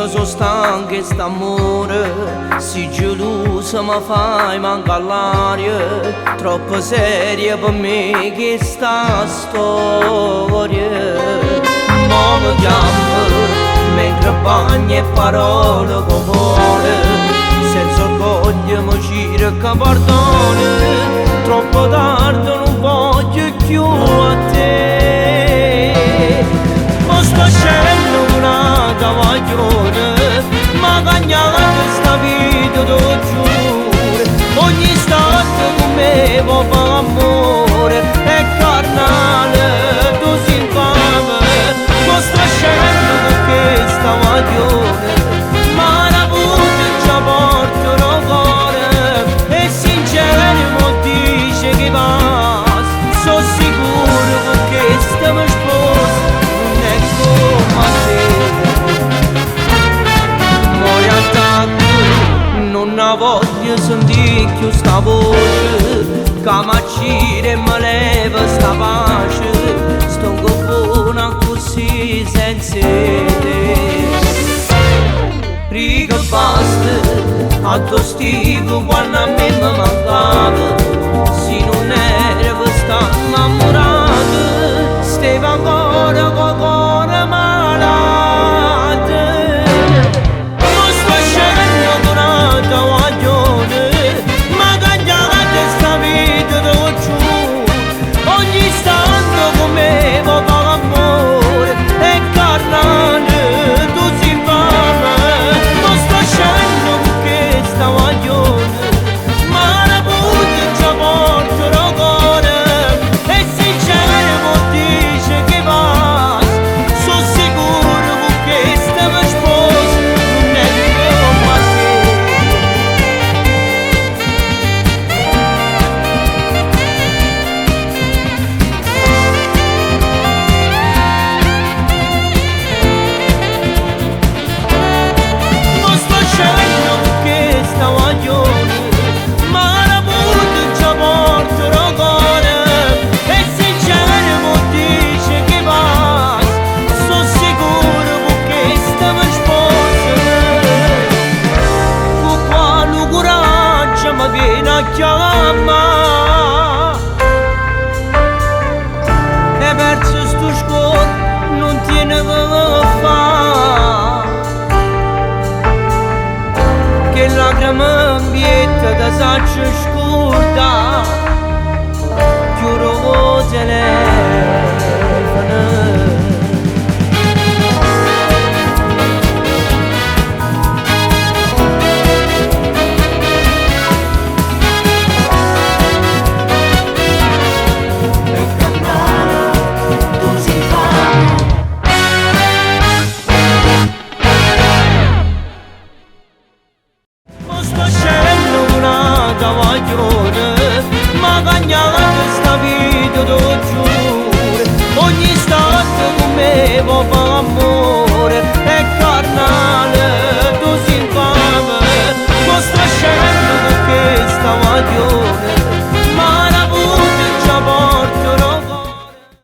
io sono stanco e st'amore, si gelosa mi fai mancare l'aria, troppo seria per me che sta storia. Ma mi chiama mentre bagni e parole con cuore, senza orgoglio mi cerca perdono, troppo tardi non voglio più a te. Ma sto scendendo una cavaglione, ma cagnata sta vita t'ho giuro, ogni istante con me può fare amore, è carnale, tu si infame. Ma sto scendendo che sta maglione, ma la puta già porta un cuore, e sincero mo dice che passa, sono sicuro che sta mi sposa, non è come a te. Poi attacco, non ne voglio sentire più sta voce, che m'accira e mi leva sta pace, sto buona così senza te. Riga basta, a tuo stivo quando a me mi mancava, se non era per sta innamorata, stava ancora con cuore malato. Ma sto scendendo una cavaglione, ma cagnata sta vita t'ho giuro, ogni istante con me può fare amore, è carnale, tu si infame. Ma sto scendendo che sta maglione, ma la puta già porta un cuore, e sincero mo dice che passa, sono sicuro che sta mi sposa, non è come a te. Ma sto scendendo che sta maglione, ma la puta già porta un cuore, e sincero mo dice che passa, sono sicuro che sta mi sposa. Con quale coraggio mi viene a chiamare, e perso sto scuola non tiene come fa, che lacrime ambietta da saccia scurta, chiudo il telefono. Ma sto scendendo una cavaglione, ma cagnata sta vita t'ho giuro, ogni istante con me può fare amore, è carnale, tu si infame. Ma sto scendendo che sta maglione,